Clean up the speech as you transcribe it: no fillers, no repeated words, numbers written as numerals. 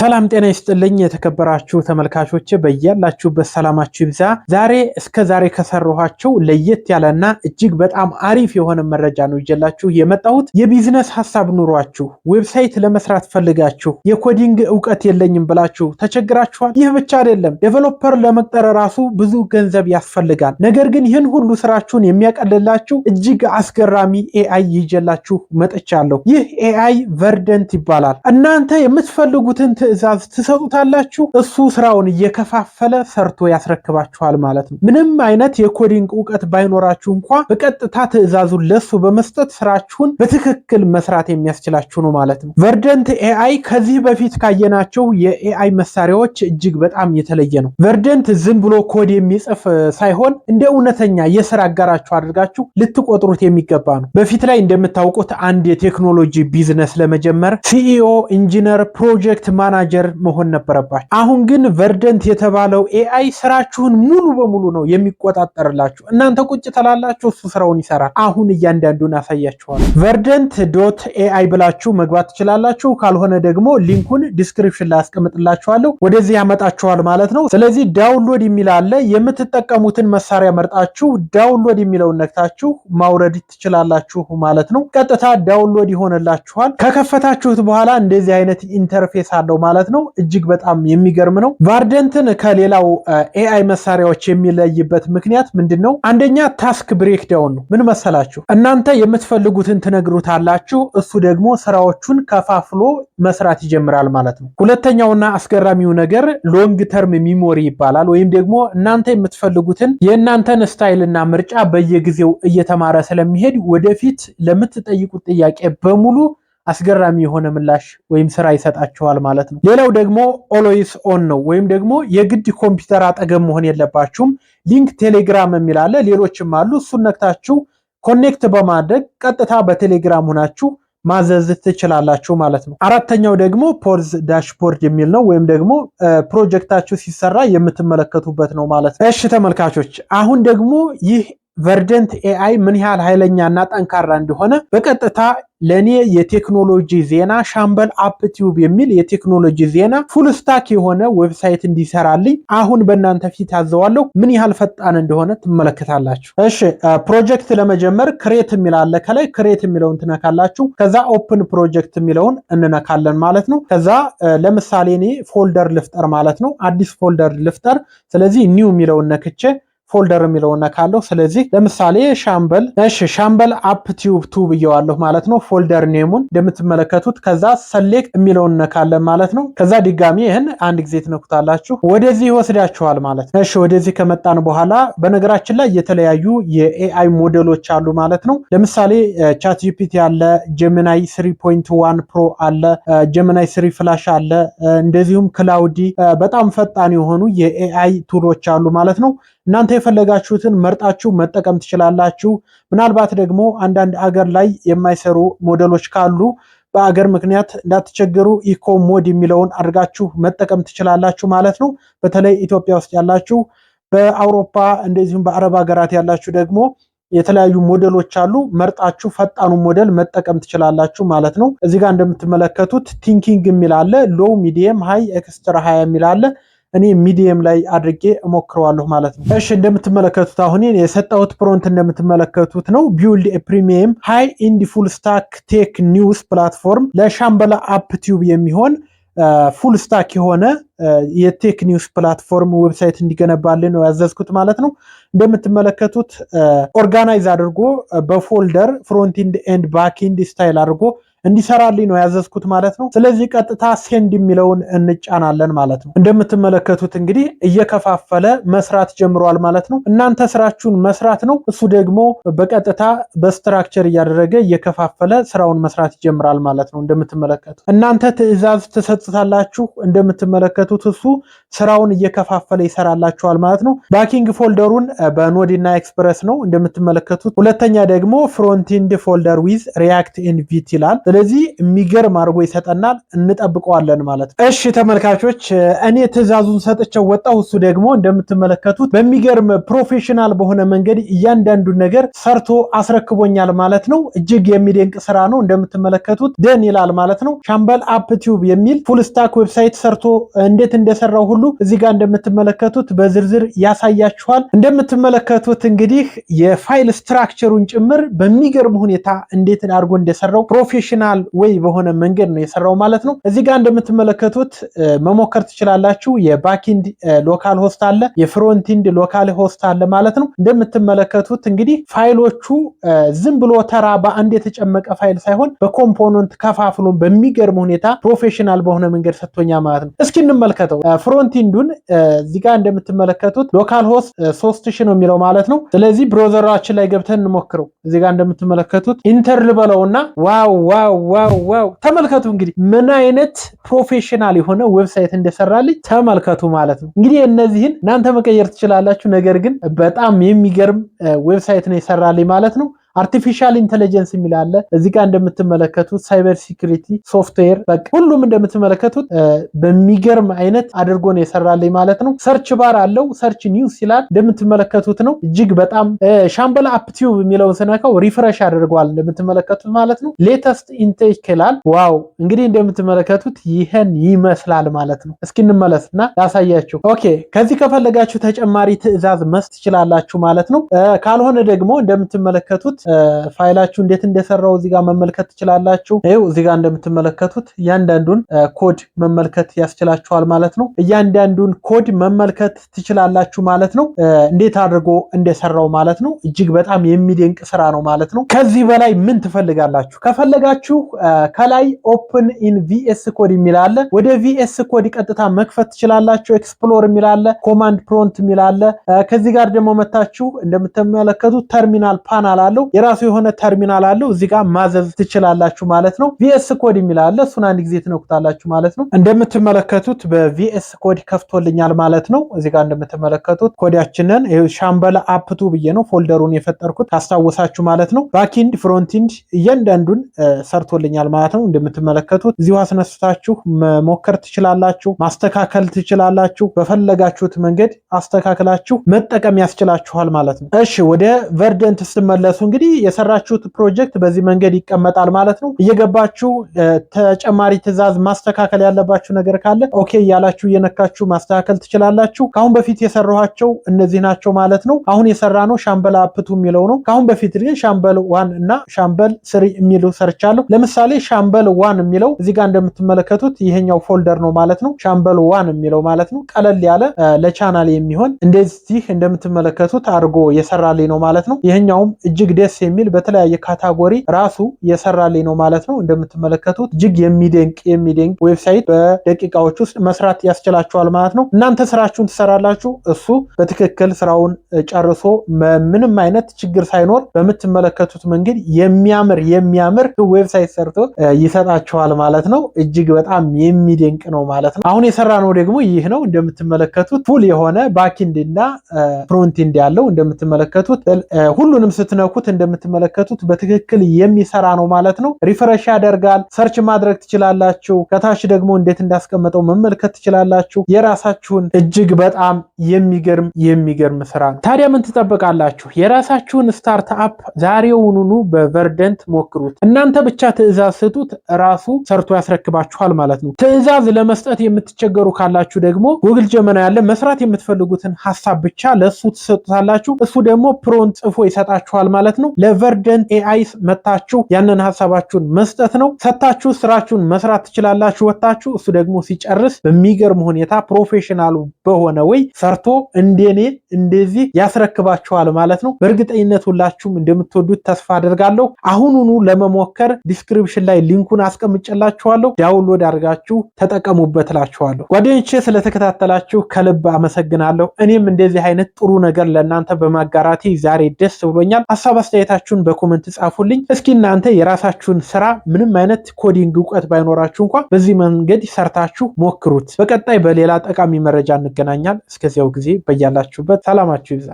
ሰላም ጤና ይስጥልኝ የተከበራችሁ ተመልካቾች በእያላችሁበት ሰላማችሁ ይብዛ። ዛሬ ከሰራኋቸው ለየት ያለና እጅግ በጣም አሪፍ የሆነ መረጃ ነው ይዤላችሁ የመጣሁት። የቢዝነስ ሐሳብ ኑሯችሁ ዌብሳይት ለመስራት ፈልጋችሁ የኮዲንግ ዕውቀት የለኝም ብላችሁ ተቸግራችኋል። ይህ ብቻ አይደለም፣ ዴቨሎፐር ለመቅጠር ራሱ ብዙ ገንዘብ ያስፈልጋል። ነገር ግን ይህን ሁሉ ስራችሁን የሚያቀልላችሁ እጅግ አስገራሚ ኤአይ ይዤላችሁ መጥቻለሁ። ይህ ኤአይ ቨርደንት ይባላል። እናንተ የምትፈልጉትን ትዕዛዝ ትሰጡታላችሁ፣ እሱ ስራውን እየከፋፈለ ሰርቶ ያስረክባችኋል ማለት ነው። ምንም አይነት የኮዲንግ ዕውቀት ባይኖራችሁ እንኳ በቀጥታ ትዕዛዙን ለሱ በመስጠት ስራችሁን በትክክል መስራት የሚያስችላችሁ ነው ማለት ነው። ቨርደንት ኤአይ ከዚህ በፊት ካየናቸው የኤአይ መሳሪያዎች እጅግ በጣም የተለየ ነው። ቨርደንት ዝም ብሎ ኮድ የሚጽፍ ሳይሆን እንደ እውነተኛ የስራ አጋራችሁ አድርጋችሁ ልትቆጥሩት የሚገባ ነው። በፊት ላይ እንደምታውቁት አንድ የቴክኖሎጂ ቢዝነስ ለመጀመር ሲኢኦ፣ ኢንጂነር፣ ፕሮጀክት ማናጀር መሆን ነበረባችሁ። አሁን ግን ቨርደንት የተባለው ኤአይ ስራችሁን ሙሉ በሙሉ ነው የሚቆጣጠርላችሁ። እናንተ ቁጭ ተላላችሁ፣ እሱ ስራውን ይሰራል። አሁን እያንዳንዱን አሳያችኋለሁ። ቨርደንት ዶት ኤአይ ብላችሁ መግባት ትችላላችሁ። ካልሆነ ደግሞ ሊንኩን ዲስክሪፕሽን ላይ አስቀምጥላችኋለሁ፣ ወደዚህ ያመጣችኋል ማለት ነው። ስለዚህ ዳውንሎድ የሚል አለ። የምትጠቀሙትን መሳሪያ መርጣችሁ ዳውንሎድ የሚለውን ነክታችሁ ማውረድ ትችላላችሁ ማለት ነው። ቀጥታ ዳውንሎድ ይሆንላችኋል። ከከፈታችሁት በኋላ እንደዚህ አይነት ኢንተርፌስ አለው ማለት ነው። እጅግ በጣም የሚገርም ነው። ቨርደንትን ከሌላው ኤአይ መሳሪያዎች የሚለይበት ምክንያት ምንድነው? አንደኛ ታስክ ብሬክዳውን ነው። ምን መሰላችሁ? እናንተ የምትፈልጉትን ትነግሩታላችሁ፣ እሱ ደግሞ ስራዎቹን ከፋፍሎ መስራት ይጀምራል ማለት ነው። ሁለተኛውና አስገራሚው ነገር ሎንግ ተርም ሚሞሪ ይባላል። ወይም ደግሞ እናንተ የምትፈልጉትን የእናንተን ስታይልና ምርጫ በየጊዜው እየተማረ ስለሚሄድ ወደፊት ለምትጠይቁት ጥያቄ በሙሉ አስገራሚ የሆነ ምላሽ ወይም ስራ ይሰጣችኋል ማለት ነው። ሌላው ደግሞ ኦልዌይስ ኦን ነው። ወይም ደግሞ የግድ ኮምፒውተር አጠገብ መሆን የለባችሁም። ሊንክ ቴሌግራም የሚል አለ፣ ሌሎችም አሉ። እሱን ነክታችሁ ኮኔክት በማድረግ ቀጥታ በቴሌግራም ሆናችሁ ማዘዝ ትችላላችሁ ማለት ነው። አራተኛው ደግሞ ፖዝ ዳሽቦርድ የሚል ነው። ወይም ደግሞ ፕሮጀክታችሁ ሲሰራ የምትመለከቱበት ነው ማለት ነው። እሺ ተመልካቾች፣ አሁን ደግሞ ይህ ቨርደንት ኤአይ ምን ያህል ኃይለኛና ጠንካራ እንደሆነ በቀጥታ ለኔ የቴክኖሎጂ ዜና ሻምበል አፕ ቲዩብ የሚል የቴክኖሎጂ ዜና ፉል ስታክ የሆነ ዌብሳይት እንዲሰራልኝ አሁን በእናንተ ፊት ያዘዋለሁ። ምን ያህል ፈጣን እንደሆነ ትመለከታላችሁ። እሺ ፕሮጀክት ለመጀመር ክሬት የሚል አለ። ከላይ ክሬት የሚለውን ትነካላችሁ። ከዛ ኦፕን ፕሮጀክት የሚለውን እንነካለን ማለት ነው። ከዛ ለምሳሌ እኔ ፎልደር ልፍጠር ማለት ነው። አዲስ ፎልደር ልፍጠር። ስለዚህ ኒው የሚለውን ነክቼ ፎልደር የሚለውን ነካለሁ። ስለዚህ ለምሳሌ ሻምበል አፕ ቲዩብ 2 ብየዋለሁ ማለት ነው። ፎልደር ኔሙን እንደምትመለከቱት። ከዛ ሰሌክት የሚለውን ነካለን ማለት ነው። ከዛ ድጋሚ ይህን አንድ ጊዜ ትነኩታላችሁ፣ ወደዚህ ይወስዳችኋል ማለት ነው። እሺ ወደዚህ ከመጣን በኋላ በነገራችን ላይ የተለያዩ የኤአይ ሞዴሎች አሉ ማለት ነው። ለምሳሌ ቻት ጂፒቲ አለ፣ ጀሚናይ 3.1 ፕሮ አለ፣ ጀሚናይ 3 ፍላሽ አለ፣ እንደዚሁም ክላውዲ በጣም ፈጣን የሆኑ የኤአይ ቱሎች አሉ ማለት ነው። እናንተ የፈለጋችሁትን መርጣችሁ መጠቀም ትችላላችሁ። ምናልባት ደግሞ አንዳንድ አገር ላይ የማይሰሩ ሞዴሎች ካሉ በአገር ምክንያት እንዳትቸገሩ ኢኮ ሞድ የሚለውን አድርጋችሁ መጠቀም ትችላላችሁ ማለት ነው። በተለይ ኢትዮጵያ ውስጥ ያላችሁ፣ በአውሮፓ እንደዚሁም በአረብ ሀገራት ያላችሁ ደግሞ የተለያዩ ሞዴሎች አሉ። መርጣችሁ ፈጣኑ ሞዴል መጠቀም ትችላላችሁ ማለት ነው። እዚህ ጋር እንደምትመለከቱት ቲንኪንግ የሚል አለ፣ ሎው፣ ሚዲየም፣ ሃይ፣ ኤክስትራ ሃይ የሚል አለ። እኔ ሚዲየም ላይ አድርጌ እሞክረዋለሁ ማለት ነው። እሺ እንደምትመለከቱት አሁን የሰጣሁት ፕሮንት እንደምትመለከቱት ነው። ቢውልድ ፕሪሚየም ሃይ ኢንድ ፉል ስታክ ቴክ ኒውስ ፕላትፎርም ለሻምበላ አፕ ቲዩብ የሚሆን ፉል ስታክ የሆነ የቴክ ኒውስ ፕላትፎርም ዌብሳይት እንዲገነባልን ነው ያዘዝኩት ማለት ነው። እንደምትመለከቱት ኦርጋናይዝ አድርጎ በፎልደር ፍሮንት ኢንድ ኤንድ ባክ ኢንድ ስታይል አድርጎ እንዲሰራልኝ ነው ያዘዝኩት ማለት ነው። ስለዚህ ቀጥታ ሴንድ የሚለውን እንጫናለን ማለት ነው። እንደምትመለከቱት እንግዲህ እየከፋፈለ መስራት ጀምሯል ማለት ነው። እናንተ ስራችሁን መስራት ነው፣ እሱ ደግሞ በቀጥታ በስትራክቸር እያደረገ እየከፋፈለ ስራውን መስራት ይጀምራል ማለት ነው። እንደምትመለከቱት እናንተ ትዕዛዝ ትሰጥታላችሁ፣ እንደምትመለከቱት እሱ ስራውን እየከፋፈለ ይሰራላችኋል ማለት ነው። ባኪንግ ፎልደሩን በኖድ እና ኤክስፕረስ ነው እንደምትመለከቱት። ሁለተኛ ደግሞ ፍሮንት ኢንድ ፎልደር ዊዝ ሪያክት ኤንድ ቪት ይላል። ስለዚህ የሚገርም አድርጎ ይሰጠናል፣ እንጠብቀዋለን ማለት ነው። እሺ ተመልካቾች እኔ ትዕዛዙን ሰጥቼው ወጣሁ። እሱ ደግሞ እንደምትመለከቱት በሚገርም ፕሮፌሽናል በሆነ መንገድ እያንዳንዱን ነገር ሰርቶ አስረክቦኛል ማለት ነው። እጅግ የሚደንቅ ስራ ነው። እንደምትመለከቱት ደን ይላል ማለት ነው። ሻምበል አፕ ቲዩብ የሚል ፉል ስታክ ዌብሳይት ሰርቶ እንዴት እንደሰራው ሁሉ እዚህ ጋር እንደምትመለከቱት በዝርዝር ያሳያችኋል። እንደምትመለከቱት እንግዲህ የፋይል ስትራክቸሩን ጭምር በሚገርም ሁኔታ እንዴት አድርጎ እንደሰራው ፕሮፌሽናል ወይ በሆነ መንገድ ነው የሰራው ማለት ነው። እዚህ ጋር እንደምትመለከቱት መሞከር ትችላላችሁ። የባክኢንድ ሎካል ሆስት አለ፣ የፍሮንቲንድ ሎካል ሆስት አለ ማለት ነው። እንደምትመለከቱት እንግዲህ ፋይሎቹ ዝም ብሎ ተራ በአንድ የተጨመቀ ፋይል ሳይሆን በኮምፖነንት ከፋፍሎ በሚገርም ሁኔታ ፕሮፌሽናል በሆነ መንገድ ሰጥቶኛ ማለት ነው። እስኪ እንመልከተው። ፍሮንቲንዱን እዚህ ጋር እንደምትመለከቱት ሎካል ሆስት 3000 ነው የሚለው ማለት ነው። ስለዚህ ብሮዘራችን ላይ ገብተን እንሞክረው። እዚህ ጋር እንደምትመለከቱት ኢንተር ልበለውና ዋው ዋው ዋው ዋው ተመልከቱ። እንግዲህ ምን አይነት ፕሮፌሽናል የሆነ ዌብሳይት እንደሰራልኝ ተመልከቱ ማለት ነው። እንግዲህ እነዚህን እናንተ መቀየር ትችላላችሁ። ነገር ግን በጣም የሚገርም ዌብሳይት ነው የሰራልኝ ማለት ነው። አርቲፊሻል ኢንተለጀንስ የሚል አለ እዚህ ጋር እንደምትመለከቱት፣ ሳይበር ሲኩሪቲ ሶፍትዌር፣ በቃ ሁሉም እንደምትመለከቱት በሚገርም አይነት አድርጎ ነው የሰራልኝ ማለት ነው። ሰርች ባር አለው፣ ሰርች ኒውስ ይላል እንደምትመለከቱት ነው። እጅግ በጣም ሻምበል አፕ ቲዩብ የሚለውን ስነካው ሪፍሬሽ አድርገዋል እንደምትመለከቱት ማለት ነው። ሌተስት ኢንቴክ ይላል። ዋው እንግዲህ እንደምትመለከቱት ይሄን ይመስላል ማለት ነው። እስኪ እንመለስና ላሳያችሁ። ኦኬ ከዚህ ከፈለጋችሁ ተጨማሪ ትዕዛዝ መስጠት ትችላላችሁ ማለት ነው። ካልሆነ ደግሞ እንደምትመለከቱት ፋይላችሁ እንዴት እንደሰራው እዚህ ጋር መመልከት ትችላላችሁ። ይሄው እዚህ ጋር እንደምትመለከቱት እያንዳንዱን ኮድ መመልከት ያስችላችኋል ማለት ነው። እያንዳንዱን ኮድ መመልከት ትችላላችሁ ማለት ነው። እንዴት አድርጎ እንደሰራው ማለት ነው። እጅግ በጣም የሚደንቅ ስራ ነው ማለት ነው። ከዚህ በላይ ምን ትፈልጋላችሁ? ከፈለጋችሁ ከላይ ኦፕን ኢን ቪኤስ ኮድ የሚል አለ። ወደ ቪኤስ ኮድ ቀጥታ መክፈት ትችላላችሁ። ኤክስፕሎር የሚል አለ፣ ኮማንድ ፕሮምፕት የሚል አለ። ከዚህ ጋር ደግሞ መታችሁ እንደምትመለከቱት ተርሚናል ፓናል አለው። የራሱ የሆነ ተርሚናል አለው። እዚህ ጋር ማዘዝ ትችላላችሁ ማለት ነው። ቪኤስ ኮድ የሚል አለ። እሱን አንድ ጊዜ ትነኩታላችሁ ማለት ነው። እንደምትመለከቱት በቪኤስ ኮድ ከፍቶልኛል ማለት ነው። እዚህ ጋር እንደምትመለከቱት ኮዳችንን ሻምበል አፕ ቱ ብዬ ነው ፎልደሩን የፈጠርኩት ታስታውሳችሁ ማለት ነው። ባክኢንድ ፍሮንቲንድ እያንዳንዱን ሰርቶልኛል ማለት ነው። እንደምትመለከቱት እዚሁ አስነስታችሁ መሞከር ትችላላችሁ፣ ማስተካከል ትችላላችሁ። በፈለጋችሁት መንገድ አስተካክላችሁ መጠቀም ያስችላችኋል ማለት ነው። እሺ ወደ ቨርደንት ስትመለሱ እንግዲህ የሰራችሁት ፕሮጀክት በዚህ መንገድ ይቀመጣል ማለት ነው። እየገባችሁ ተጨማሪ ትዕዛዝ ማስተካከል ያለባችሁ ነገር ካለ ኦኬ እያላችሁ እየነካችሁ ማስተካከል ትችላላችሁ። ካሁን በፊት የሰራኋቸው እነዚህ ናቸው ማለት ነው። አሁን የሰራነው ሻምበል አፕ ቱ የሚለው ነው። ካሁን በፊት ግን ሻምበል 1 እና ሻምበል 3 የሚሉ ሰርቻለሁ። ለምሳሌ ሻምበል 1 የሚለው እዚህ ጋር እንደምትመለከቱት ይሄኛው ፎልደር ነው ማለት ነው። ሻምበል 1 የሚለው ማለት ነው። ቀለል ያለ ለቻናል የሚሆን እንደዚህ እንደምትመለከቱት አድርጎ የሰራልኝ ነው ማለት ነው። ይሄኛውም እጅግ ደስ የሚል በተለያየ ካታጎሪ ራሱ የሰራልኝ ነው ማለት ነው። እንደምትመለከቱት እጅግ የሚደንቅ ዌብሳይት በደቂቃዎች ውስጥ መስራት ያስችላችኋል ማለት ነው። እናንተ ስራችሁን ትሰራላችሁ፣ እሱ በትክክል ስራውን ጨርሶ ምንም አይነት ችግር ሳይኖር በምትመለከቱት መንገድ የሚያምር ዌብሳይት ሰርቶ ይሰጣችኋል ማለት ነው። እጅግ በጣም የሚደንቅ ነው ማለት ነው። አሁን የሰራነው ደግሞ ይህ ነው። እንደምትመለከቱት ፉል የሆነ ባክኢንድ እና ፍሮንቲንድ ያለው እንደምትመለከቱት ሁሉንም ስትነኩት እንደምትመለከቱት በትክክል የሚሰራ ነው ማለት ነው። ሪፍሬሽ ያደርጋል። ሰርች ማድረግ ትችላላችሁ። ከታች ደግሞ እንዴት እንዳስቀመጠው መመልከት ትችላላችሁ። የራሳችሁን እጅግ በጣም የሚገርም ስራ ነው። ታዲያ ምን ትጠብቃላችሁ? የራሳችሁን ስታርትአፕ ዛሬውኑ በቨርደንት ሞክሩት። እናንተ ብቻ ትዕዛዝ ስጡት፣ ራሱ ሰርቶ ያስረክባችኋል ማለት ነው። ትዕዛዝ ለመስጠት የምትቸገሩ ካላችሁ ደግሞ ጉግል ጀመና ያለ መስራት የምትፈልጉትን ሐሳብ ብቻ ለሱ ትሰጡታላችሁ። እሱ ደግሞ ፕሮንት ጽፎ ይሰጣችኋል ማለት ነው። ለቨርደንት ኤአይ መታችሁ ያንን ሐሳባችሁን መስጠት ነው። ሰታችሁ ስራችሁን መስራት ትችላላችሁ ወጣችሁ። እሱ ደግሞ ሲጨርስ በሚገርም ሁኔታ ፕሮፌሽናሉ በሆነ ወይ ሰርቶ እንደኔ እንደዚህ ያስረክባችኋል ማለት ነው። በእርግጠኝነት ሁላችሁም እንደምትወዱት ተስፋ አደርጋለሁ። አሁኑኑ ለመሞከር ዲስክሪፕሽን ላይ ሊንኩን አስቀምጬላችኋለሁ። ዳውንሎድ አድርጋችሁ ተጠቀሙበት እላችኋለሁ። ጓደኞቼ ስለተከታተላችሁ ከልብ አመሰግናለሁ። እኔም እንደዚህ አይነት ጥሩ ነገር ለእናንተ በማጋራቴ ዛሬ ደስ ብሎኛል። ሐሳብ አስተያየታችሁን በኮሜንት ጻፉልኝ። እስኪ እናንተ የራሳችሁን ስራ ምንም አይነት ኮዲንግ እውቀት ባይኖራችሁ እንኳን በዚህ መንገድ ሰርታችሁ ሞክሩት። በቀጣይ በሌላ ጠቃሚ መረጃ እንገናኛለን። እስከዚያው ጊዜ በያላችሁበት ሰላማችሁ ይብዛ።